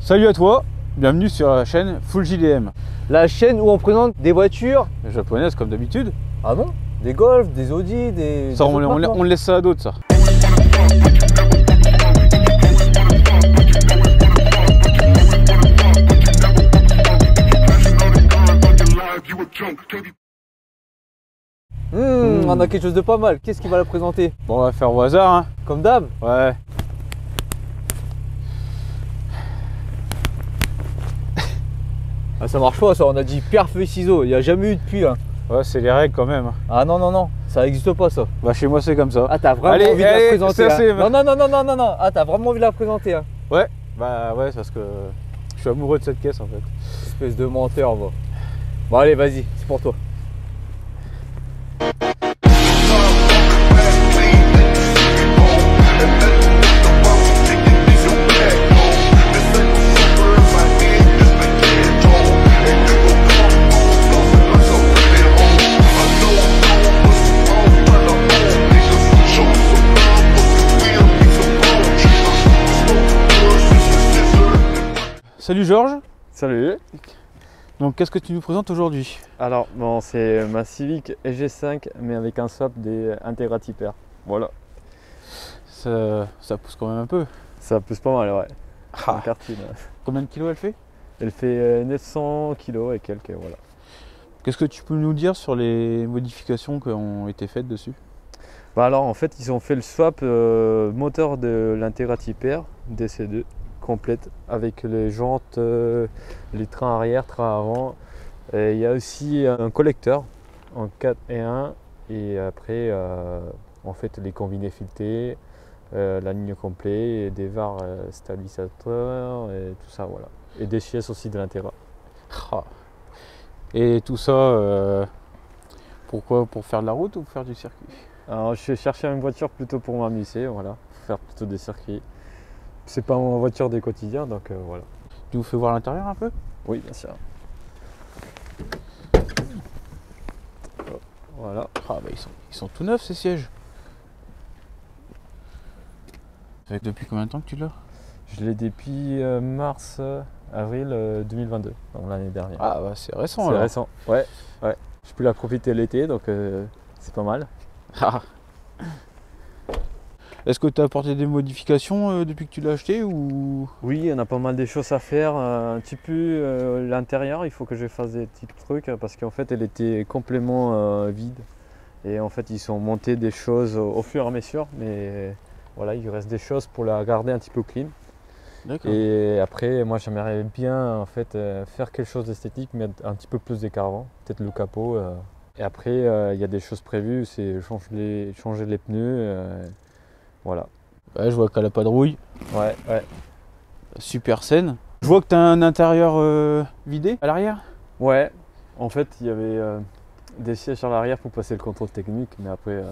Salut à toi, bienvenue sur la chaîne Full JDM. La chaîne où on présente des voitures Japonaise comme d'habitude. Ah non? Des Golf, des Audi, des... Ça, on laisse ça à d'autres, ça. On a quelque chose de pas mal. Qu'est-ce qui va la présenter? Bon, on va faire au hasard, hein. Comme d'hab. Ouais. Ah, ça marche pas ça, on a dit pierre, feuille, ciseaux. Il n'y a jamais eu depuis là. Ouais, c'est les règles quand même. Ah non, non, non, ça n'existe pas ça. Bah, chez moi, c'est comme ça. Ah, t'as vraiment Allez, envie de la présenter ça, hein. Non, non, non, non, non, non, non. Ah, t'as vraiment envie de la présenter hein. Ouais, bah ouais, parce que je suis amoureux de cette caisse en fait. Espèce de menteur, va. Bon, allez, vas-y, c'est pour toi. Salut Georges. Salut. Donc qu'est-ce que tu nous présentes aujourd'hui? Alors bon, c'est ma Civic SG5 mais avec un swap des Integrati Pair. Voilà. Ça pousse quand même un peu. Ça pousse pas mal, ouais. Ah. En karting. Combien de kilos elle fait? Elle fait 900 kg et quelques, voilà. Qu'est-ce que tu peux nous dire sur les modifications qui ont été faites dessus? Bah alors en fait ils ont fait le swap moteur de l'Integrati Pair DC2 complète avec les jantes, les trains arrière, trains avant. Et il y a aussi un collecteur en 4 et 1 et après en fait les combinés filetés, la ligne complète, et des VAR stabilisateurs et tout ça voilà. Et des chaises aussi de l'Integra. Ah. Et tout ça, pourquoi? Pour faire de la route ou pour faire du circuit? Alors je cherchais une voiture plutôt pour m'amuser, voilà, pour faire plutôt des circuits. C'est pas ma voiture des quotidiens donc voilà. Tu nous fais voir l'intérieur un peu? Oui bien sûr. Voilà. Ah bah ils sont tout neufs ces sièges. Ça fait depuis combien de temps que tu l'as? Je l'ai depuis mars, avril 2022, donc l'année dernière. Ah bah c'est récent c'est alors. récent, ouais, ouais. Je peux la profiter l'été donc c'est pas mal. Ah. Est-ce que tu as apporté des modifications depuis que tu l'as acheté ou? Oui, on a pas mal de choses à faire. Un petit peu l'intérieur, il faut que je fasse des petits trucs parce qu'en fait elle était complètement vide. Et en fait ils sont montés des choses au fur et à mesure, mais voilà, il reste des choses pour la garder un petit peu clean. D'accord. Et après, moi j'aimerais bien en fait faire quelque chose d'esthétique, mettre un petit peu plus d'écart avant, peut-être le capot. Et après, il y a des choses prévues, c'est changer les pneus. Voilà. Ouais, je vois qu'elle a pas de rouille. Ouais, ouais. Super saine. Je vois que tu as un intérieur vidé à l'arrière. Ouais, en fait, il y avait des sièges à l'arrière pour passer le contrôle technique, mais après.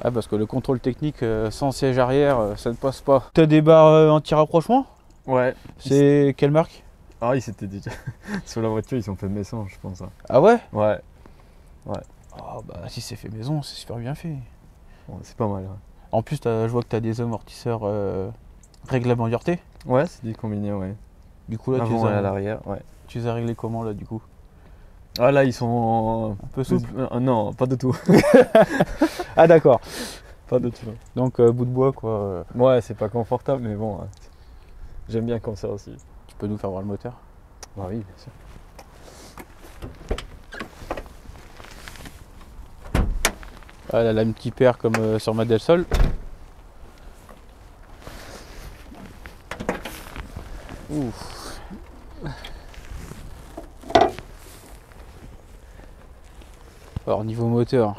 Ah, parce que le contrôle technique sans siège arrière, ça ne passe pas. Tu as des barres anti-rapprochement? Ouais. C'est quelle marque? Ah, ils s'étaient déjà. Sur la voiture, ils ont fait maison, je pense. Ah ouais? Ouais. Ouais. Ah bah si c'est fait maison, c'est super bien fait. Bon, c'est pas mal. Ouais. En plus, je vois que tu as des amortisseurs règlement dureté. Ouais, c'est des combinés, ouais. Du coup, là, Avant et à l'arrière, ouais. tu les as réglés comment là, du coup? Ah, là, ils sont un peu souples. Non, pas du tout. Ah, d'accord. Pas du tout. Donc, bout de bois, quoi. Ouais, c'est pas confortable, mais bon, j'aime bien comme ça aussi. Tu peux nous faire voir le moteur? Bah oui, bien sûr. Ah, elle a une petite paire comme sur ma Del Sol. Ouf. Alors niveau moteur,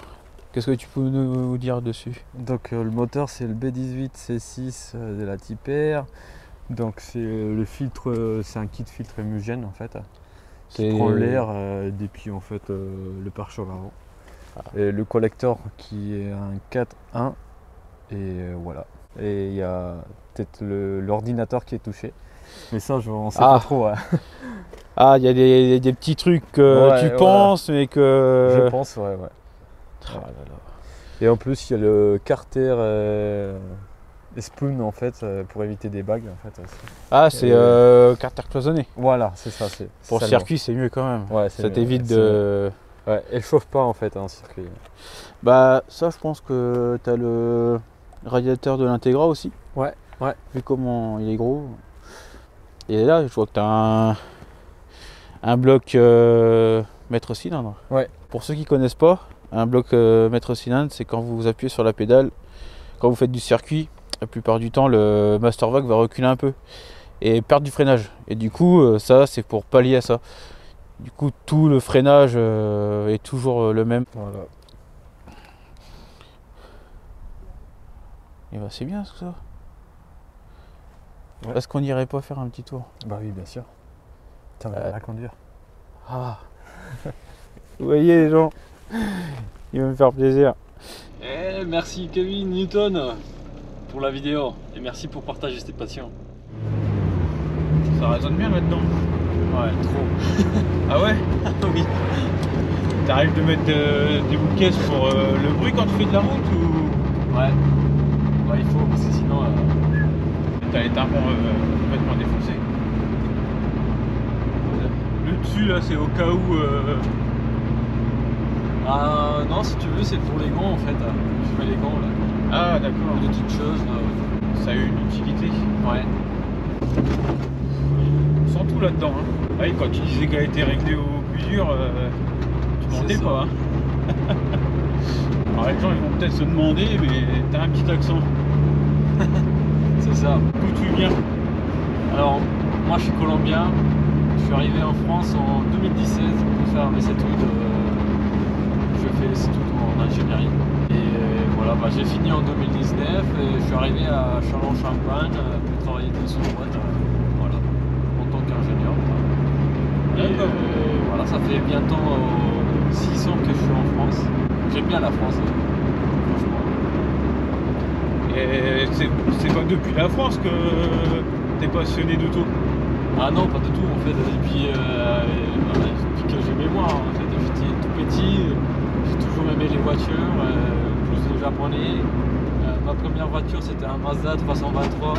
qu'est-ce que tu peux nous dire dessus? Donc le moteur c'est le B18 C6 de la Type-R. Donc c'est le filtre, c'est un kit filtre émugène en fait. Qui prend l'air depuis en fait le pare-choc avant. Ah. Et le collecteur qui est un 4.1 et voilà. Et il y a peut-être l'ordinateur qui est touché. Mais ça, on sait pas trop. Ouais. Ah, il y a des petits trucs que tu penses, mais que... Je pense, ouais. Ah, là, là. Et en plus, il y a le carter des spoons en fait pour éviter des bagues en fait aussi. Ah, c'est carter cloisonné. Voilà, c'est ça. Pour le circuit, c'est mieux quand même. Ouais, Ça t'évite de. Ouais, elle chauffe pas en fait en circuit. Bah, ça, je pense que t'as le radiateur de l'Integra aussi. Ouais. Vu comment il est gros. Et là, je vois que t'as un bloc mètre cylindre. Ouais. Pour ceux qui connaissent pas, un bloc mètre cylindre, c'est quand vous appuyez sur la pédale, quand vous faites du circuit, la plupart du temps, le master vac va reculer un peu et perdre du freinage. Et du coup, ça, c'est pour pallier à ça. Du coup, tout le freinage est toujours le même. Voilà. Et bah, c'est bien ça. Ouais. Est-ce qu'on n'irait pas faire un petit tour? Bah oui, bien sûr. Tiens, on va la conduire. Ah. Vous voyez les gens, il va me faire plaisir. Merci Kevin Newton pour la vidéo et merci pour partager cette passion. Ça résonne bien maintenant. Ouais, trop. Ah ouais? Oui. T'arrives de mettre des bouts de caisse pour le bruit quand tu fais de la route ou Ouais. Ouais, il faut parce que sinon. t'as les tympans complètement défoncés? Le dessus là, c'est au cas où. Ah non, si tu veux, c'est pour les gants en fait. Je mets les gants là. Ah d'accord. Des petites choses. Ça a eu une utilité. Ouais. On sent tout là-dedans. Hein. Ah oui, quand tu disais qu'elle a été réglée au plus dur, tu mentais C'est ça. pas. Hein. Alors les gens ils vont peut-être se demander, mais t'as un petit accent. C'est ça. D'où tu viens? Alors, moi je suis colombien. Je suis arrivé en France en 2016 pour faire mes études. Je fais des études en ingénierie. Et voilà, bah, j'ai fini en 2019 et je suis arrivé à Châlons-Champagne pour travailler dans une boîte. Voilà, en tant qu'ingénieur. Et voilà, ça fait bientôt 6 ans que je suis en France. J'aime bien la France, franchement. Et c'est pas depuis la France que t'es passionné d'auto? Ah non, pas du tout en fait. Depuis que j'ai mémoire, en fait, j'étais tout petit, j'ai toujours aimé les voitures, plus les japonais. Ma première voiture c'était un Mazda 323.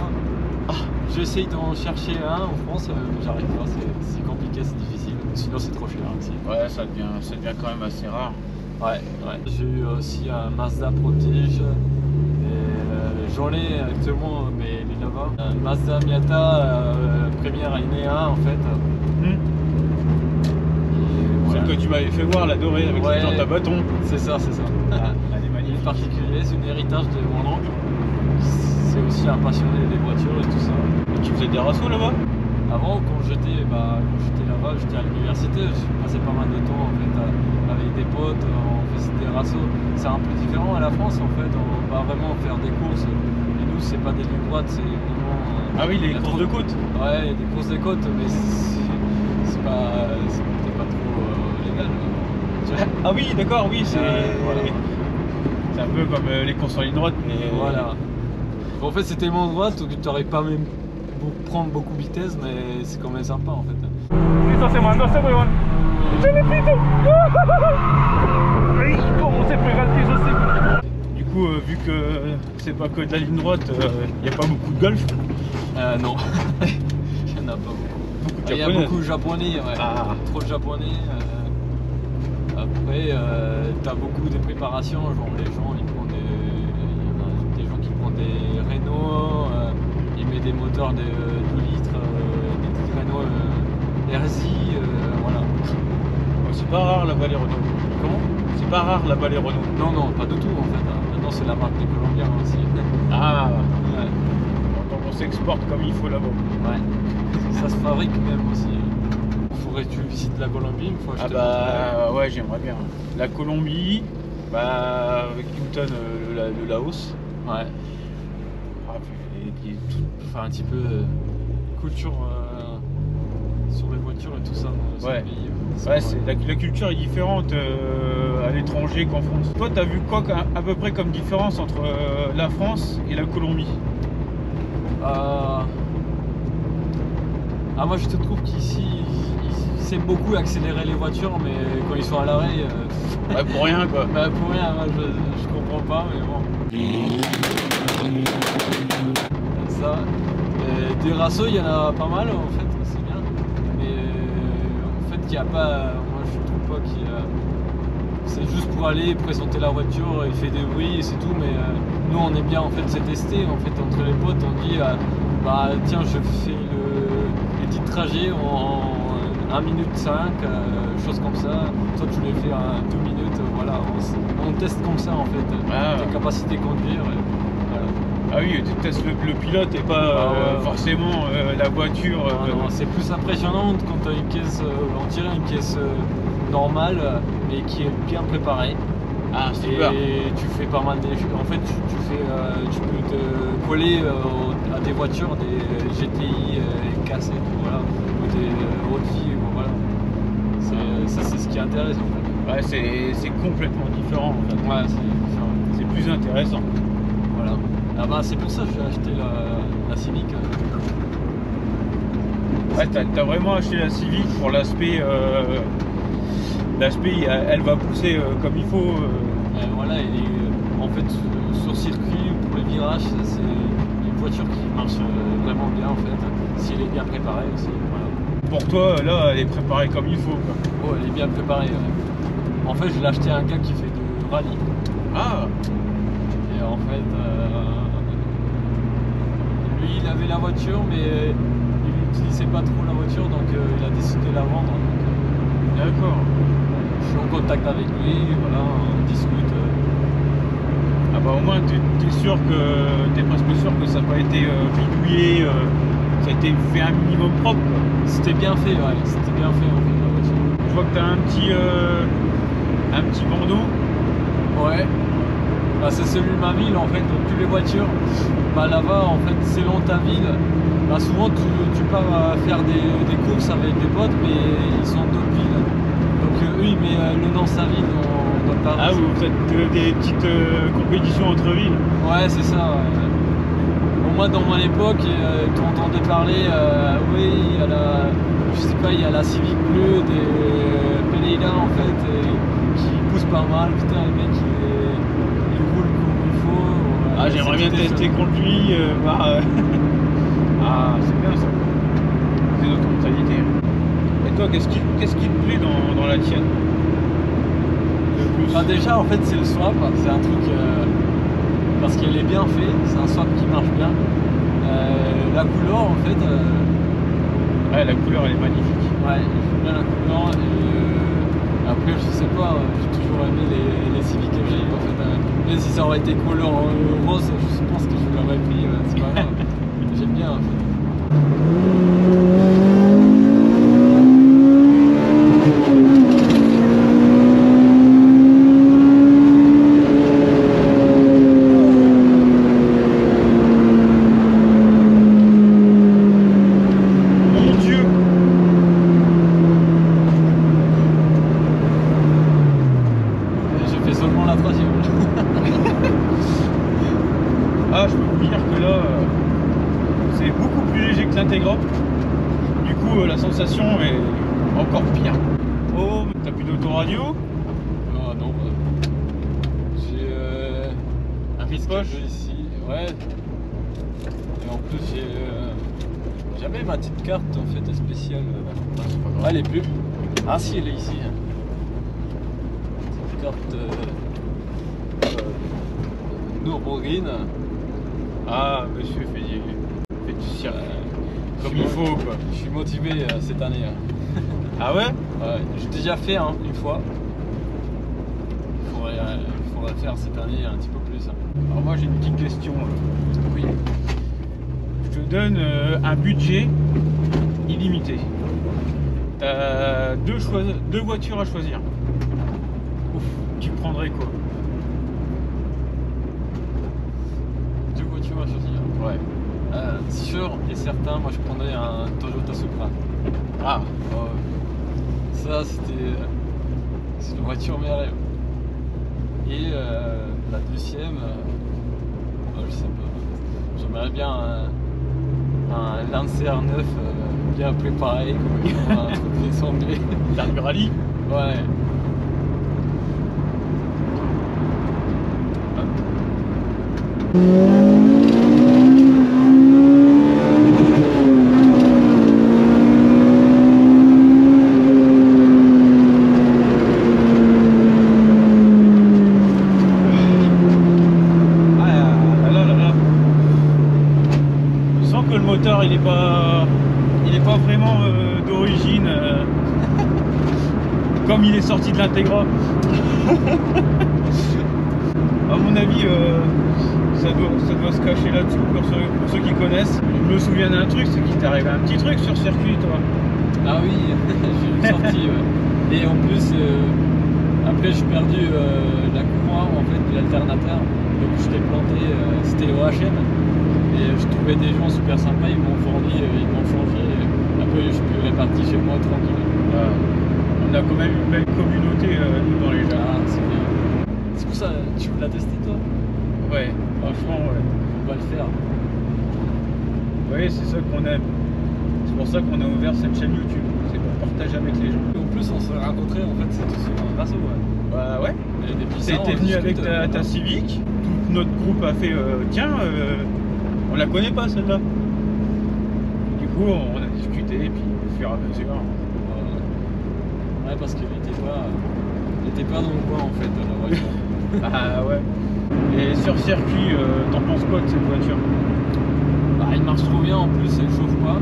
J'essaye d'en chercher un en France, mais j'arrive pas, c'est compliqué, c'est difficile. Sinon c'est trop cher aussi. Ouais, ça devient quand même assez rare. Ouais. J'ai eu aussi un Mazda Protige. J'en ai actuellement, mais les là-bas. Un Mazda Miata première Inéa en fait. Celle que tu m'avais fait voir, la dorée avec les jantes à bâton. C'est ça. Elle est Il est magnifique. particulier, c'est un héritage de mon oncle. C'est aussi un passionné des voitures et tout ça. Et tu faisais des rassos là-bas? Avant, quand j'étais là-bas, j'étais à l'université, j'ai passé pas mal de temps en fait, avec des potes, on faisait des rassos. C'est un peu différent à la France en fait, on va vraiment faire des courses. Et nous, c'est pas des lignes droites, c'est vraiment. Ah oui, les il y a courses de côte. Ouais, des courses de côte, mais c'est peut-être pas trop légal. Ah oui, d'accord, oui, c'est Voilà. c'est un peu comme les courses en ligne droite, mais Voilà. En fait, c'était mon droite, donc tu n'aurais pas même prendre beaucoup de vitesse, mais c'est quand même sympa en fait. Du coup, vu que c'est pas que de la ligne droite, il n'y a pas beaucoup de golf. Non, il n'y en a pas beaucoup. Beaucoup de Il y a japonais. beaucoup de japonais, ouais. Ah. Trop de japonais. Après, t'as beaucoup de préparations, genre les gens ils prennent des gens qui prennent des Renault, ils mettent des moteurs de 2 litres, des petits Renault RZ, voilà. C'est pas rare là-bas les Renault. Comment? C'est pas rare là-bas les Renault. Non, pas du tout en fait. Maintenant c'est la marque des Colombiens aussi. Ah, Ouais. donc on s'exporte comme il faut là-bas. Ouais. Ça se fabrique même aussi. Faudrait que tu visites la Colombie une fois. Ah bah ouais, j'aimerais bien. La Colombie, bah avec Newton, le Laos. Ouais. Ah, puis, Enfin un petit peu culture sur les voitures et tout ça dans Ouais. ce pays. ouais, la culture est différente à l'étranger qu'en France. Toi, t'as vu quoi à peu près comme différence entre la France et la Colombie? Ah, moi je te trouve qu'ici ils aiment beaucoup accélérer les voitures, mais quand ils sont à l'arrêt, Ouais, pour rien quoi. bah pour rien, moi, je comprends pas, mais bon. Ça. Et des rassos, il y en a pas mal en fait, c'est bien. Mais en fait, il n'y a pas. Moi, je trouve pas qu'il y a. C'est juste pour aller présenter la voiture, il fait des bruits et c'est tout. Mais nous, on est bien en fait, c'est testé en fait entre les potes. On dit, bah tiens, je fais les petits trajets en 1 minute 5, choses comme ça. Toi, tu les fais à 2 minutes. Voilà, on teste comme ça en fait, tes capacités de conduire. Voilà. Ah oui, tu testes le pilote et pas forcément la voiture. Non, c'est plus impressionnant quand tu as une caisse, on dirait une caisse normale, mais qui est bien préparée. Ah, super. Et tu fais pas mal en fait, tu peux te coller à des voitures, des GTI cassées, voilà, ou des Audi, voilà. Ça, c'est ce qui intéresse en fait. Ouais, c'est complètement différent en fait. Ouais, c'est différent. C'est plus intéressant. Voilà. Ah bah, c'est pour ça que j'ai acheté la Civic. Ouais, t'as vraiment acheté la Civic pour l'aspect. L'aspect, elle va pousser comme il faut. Voilà, et en fait, sur circuit, pour les virages, c'est une voiture qui marche vraiment bien en fait, si elle est bien préparée aussi. Voilà. Pour toi, là, elle est préparée comme il faut, quoi. Oh, elle est bien préparée. Ouais. En fait, je l'ai acheté à un gars qui fait de rallye. Ah. Et en fait, lui, il avait la voiture, mais il n'utilisait pas trop la voiture, donc il a décidé de la vendre. D'accord. Je suis en contact avec lui, voilà, on discute. Ah bah au moins t'es sûr que t'es presque sûr que ça n'a pas été bidouillé, ça a été fait un minimum propre, quoi. C'était bien fait, ouais, c'était bien fait en fait la voiture. Je vois que t'as un petit bandeau. Ouais. Bah, c'est celui de ma ville en fait, donc toutes les voitures, bah là-bas en fait selon ta ville, bah souvent tu pars faire des courses avec des potes mais ils sont d'autres villes. Donc eux ils mettent le nom de sa ville dans Paris. Ah vous faites des petites compétitions entre villes. Ouais c'est ça. Ouais. Bon, moi dans mon époque, tu entendais parler, oui il y a je sais pas, il y a la Civic bleue des Pereira en fait, qui pousse pas mal, putain le mec il roule comme il faut. Ah j'aimerais bien tester contre lui, Ah c'est bien ça. C'est notre mentalité. Et toi qu'est-ce qui te plaît dans la tienne le plus? Bah déjà en fait c'est le swap, c'est un truc parce qu'elle est bien fait, c'est un swap qui marche bien. La couleur en fait. Ouais la couleur elle est magnifique. Ouais, j'aime bien la couleur et après je sais pas, j'ai toujours aimé les Civic FJ en fait. Même si ça aurait été couleur rose, je pense que je l'aurais pris, c'est pas grave. J'aime bien en fait. Ah, je peux vous dire que là, c'est beaucoup plus léger que l'Integra. Du coup, la sensation est encore pire. Oh, t'as plus d'autoradio? Ah non, j'ai un Petite poche ici, ouais. Et en plus, j'ai jamais ma petite carte en fait spéciale. Ouais, elle est plus. Ah si, elle est ici. Petite carte Nürburgring. Ah, monsieur fait du cirque comme il faut, quoi. Je suis motivé cette année. Ah ouais? Ouais, j'ai déjà fait une fois. Il faudrait faire cette année un petit peu plus. Alors moi j'ai une petite question. Oui. Je te donne un budget illimité. T'as deux voitures à choisir. Ouf, tu prendrais quoi? Deux voitures à choisir. Ouais. Sûr et certain, moi je prendrais un Toyota Supra. Ah. Ça c'est une voiture mes rêves. Et la deuxième, je sais pas. J'aimerais bien un Lancer 9 bien préparé, comme un truc descendu. T'as du rallye? Ouais. Comme il est sorti de l'Integra. À mon avis, ça doit se cacher là-dessous pour ceux qui connaissent. Je me souviens d'un truc, c'est qu'il t'est arrivé un petit truc sur circuit, toi. Ah oui, j'ai une sortie. Ouais. Et en plus, après j'ai perdu la couroir en fait de l'alternateur. Donc je t'ai planté, c'était au HM. Et je trouvais des gens super sympas, ils m'ont fourni, ils m'ont changé. Après je suis réparti chez moi tranquille. On a quand même une belle communauté nous dans les gens. Ah, c'est bien. C'est pour ça, tu veux la tester toi? Ouais, franchement, ouais. On va le faire. Oui, c'est ça qu'on aime. C'est pour ça qu'on a ouvert cette chaîne YouTube. C'est pour partager avec les gens. Et en plus, on s'est rencontrés, en fait, c'était sur un réseau. Ouais. Bah ouais. Et depuis ça, t'es venu avec ta Civic. Tout notre groupe a fait tiens, on la connaît pas celle-là. Du coup, on a discuté, et puis au fur et à mesure. Ouais, parce qu'il était pas dans le coin en fait, la voiture. Ah ouais. Et sur circuit, t'en penses quoi de cette voiture? Bah, il marche trop bien en plus, elle chauffe pas.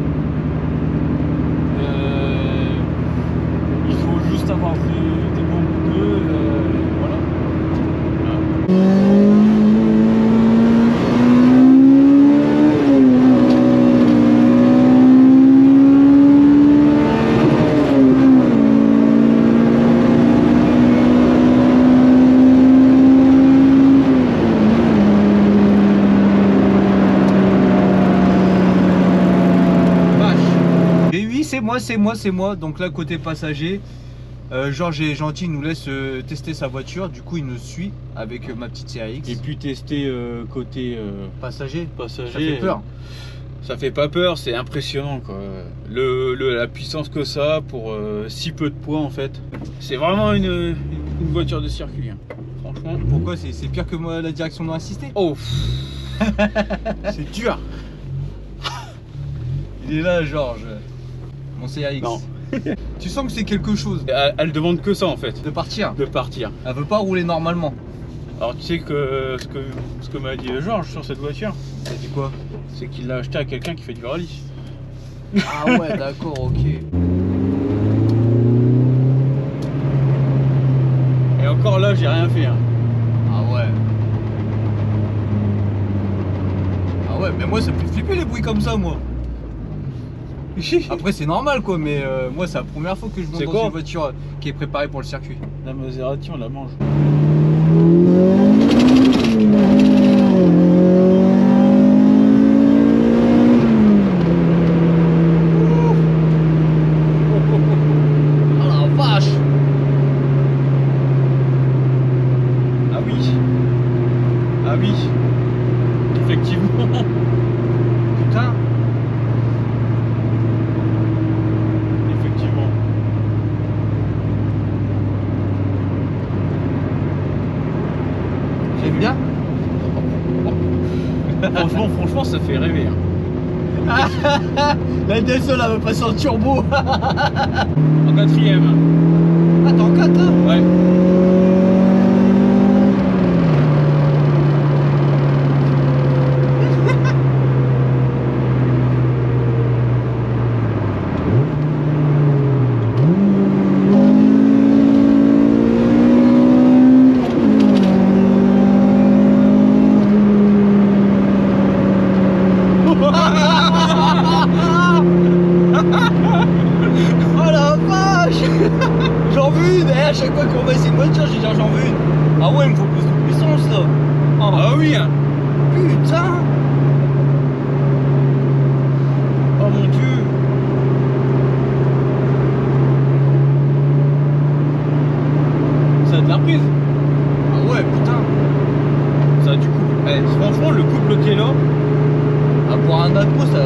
Il faut juste avoir des bons pneus, voilà. C'est moi. Donc là, côté passager, Georges et Gentil nous laissent tester sa voiture. Du coup, il nous suit avec ma petite CRX. Et puis tester côté passager. Ça fait peur. Ça fait pas peur, c'est impressionnant quoi. La puissance que ça a pour si peu de poids en fait. C'est vraiment une voiture de circuit. Hein. Franchement. Pourquoi c'est pire que moi la direction non assistée? Oh c'est dur. Il est là, Georges. Mon CRX. Non. Tu sens que c'est quelque chose. Elle demande que ça en fait. De partir. De partir. Elle veut pas rouler normalement. Alors tu sais que ce que m'a dit Georges sur cette voiture, ça dit quoi? C'est qu'il l'a acheté à quelqu'un qui fait du rallye. Ah ouais, d'accord, ok. Et encore là, j'ai rien fait. Hein. Ah ouais. Ah ouais, mais moi ça me fait flipper les bruits comme ça, moi. Après c'est normal quoi, mais moi c'est la première fois que je monte dans une voiture qui est préparée pour le circuit. La Maserati on la mange. Oh la vache. Ah oui. Ah oui. Effectivement. Putain. J'aime bien. Franchement, ça fait rêver. Hein. La DSL elle va passer en turbo. En quatrième. Ah t'es en 4 là? Ouais. À chaque fois qu'on va essayer une voiture, j'ai dit j'en veux une. Ah ouais, il me faut plus de puissance là. Oh. Ah oui hein. Putain. Oh mon dieu. Ça a de la reprise. Ah ouais, putain. Ça a du couple. Eh, franchement, le couple qui est là. Ah, pour un Atmo, ça.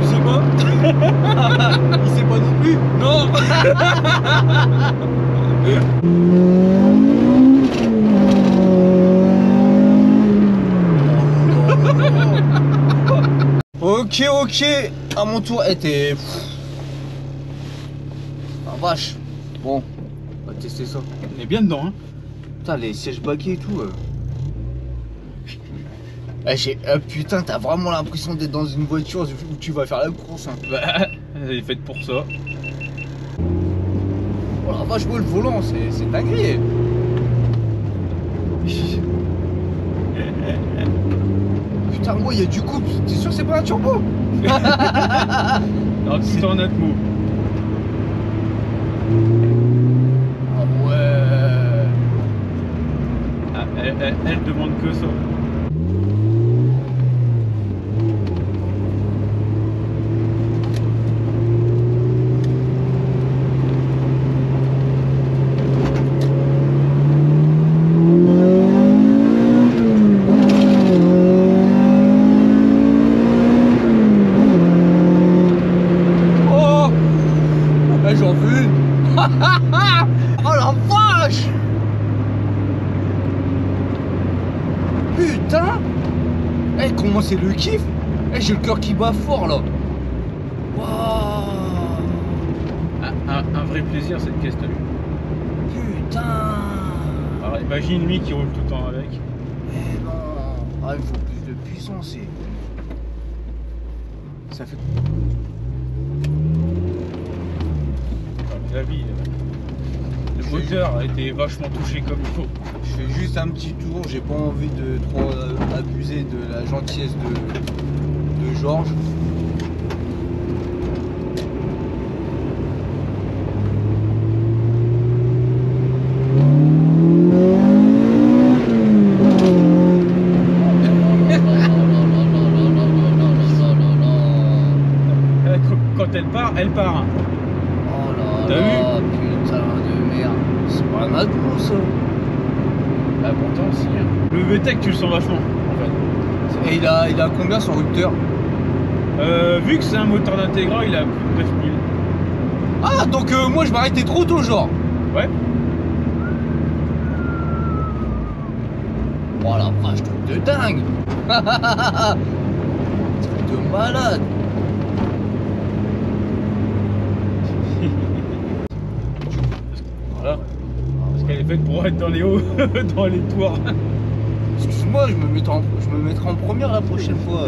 Je sais pas. Ok, à mon tour, était. Ah vache. Bon, on va tester ça. On est bien dedans, hein. Putain, les sièges baquets et tout. Putain, t'as vraiment l'impression d'être dans une voiture où tu vas faire la course. Hein. Bah, elle est faite pour ça. Oh la vache, le volant, c'est dingue. Putain, moi, il y a du couple. T'es sûr que c'est pas un turbo? Non, c'est en atmo. Ah ouais. Ah, elle demande que ça. J'en veux une. Oh la vache. Putain. Eh, comment c'est le kiff. Eh, j'ai le cœur qui bat fort là. Waouh. Un vrai plaisir cette caisse, t'as vu. Putain. Alors imagine lui qui roule tout le temps avec. Eh non. Ah, il faut plus de puissance. Ça fait... La vie, le moteur a été vachement touché comme il faut. Je fais juste un petit tour, j'ai pas envie de trop abuser de la gentillesse de Georges. Quand elle part. Oh là T'as là, putain de merde. C'est pas un atmo ça. Là pourtant si. Le VTEC tu le sens vachement en fait. Et il a combien son rupteur? Vu que c'est un moteur d'Integra, il a plus de 9000. Ah donc moi je m'arrêtais trop tôt genre. Ouais. Oh la vache, truc de dingue. Truc de malade. Voilà. Parce qu'elle est faite pour être dans les hauts, dans les tours. Excuse-moi, je me mettrai en première la prochaine fois.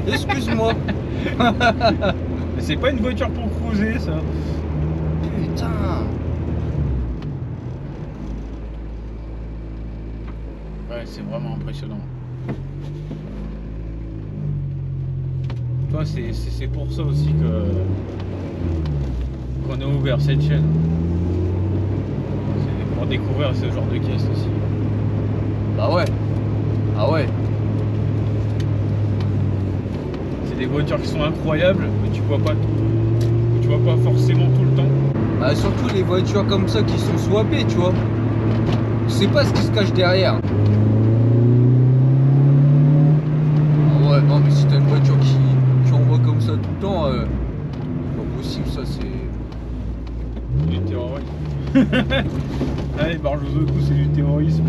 Excuse-moi. Mais c'est pas une voiture pour cruiser ça. Putain. Ouais, c'est vraiment impressionnant. Toi, c'est pour ça aussi qu'on a ouvert cette chaîne. C'est pour découvrir ce genre de caisse aussi. Bah ouais. Ah ouais. C'est des voitures qui sont incroyables, mais tu vois pas forcément tout le temps. Bah surtout les voitures comme ça qui sont swappées, tu vois. Je sais pas ce qui se cache derrière. Ah ouais, non mais si t'as une voiture qui envoie comme ça tout le temps, c'est pas possible ça, c'est... Du terrorisme. Allez, Barjosoku, c'est du terrorisme.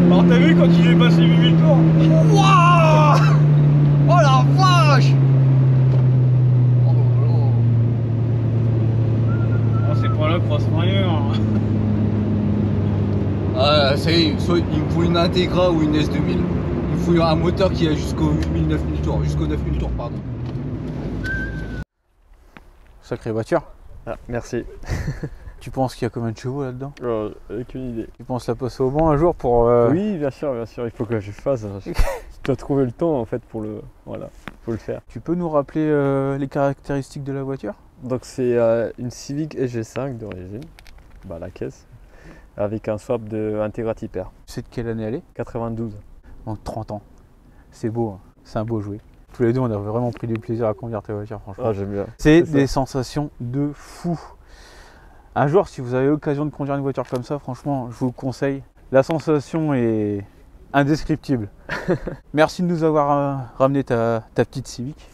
Alors t'as vu quand il est passé 8000 tours? Wouah! Oh la vache! Oh là là. Oh, c'est pas la Crossfire. Ah ça y est, soit il me faut une Integra ou une S2000. Il me faut un moteur qui a jusqu'aux 8000-9000 tours, jusqu'aux 9000 tours pardon. Sacrée voiture. Ah, merci. Tu penses qu'il y a combien de chevaux là-dedans? Aucune idée. Tu penses la passer au banc un jour pour... Oui, bien sûr, il faut que je fasse. Je dois trouver le temps en fait pour le, voilà, pour le faire. Tu peux nous rappeler les caractéristiques de la voiture? Donc c'est une Civic SG5 d'origine, bah, la caisse, avec un swap de Integra Type R. Tu sais de quelle année elle est? 92. Donc 30 ans. C'est beau, hein. C'est un beau jouet. Tous les deux, on a vraiment pris du plaisir à conduire ta voiture, franchement. Ah, j'aime bien. C'est ça. des sensations de fou. Un jour, si vous avez l'occasion de conduire une voiture comme ça, franchement, je vous le conseille. La sensation est indescriptible. Merci de nous avoir ramené ta petite Civic.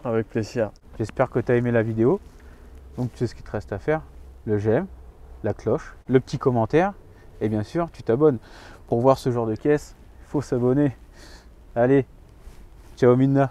Avec plaisir. J'espère que tu as aimé la vidéo. Donc tu sais ce qu'il te reste à faire. le j'aime, la cloche, le petit commentaire et bien sûr tu t'abonnes. Pour voir ce genre de caisse, il faut s'abonner. Allez, ciao Minna.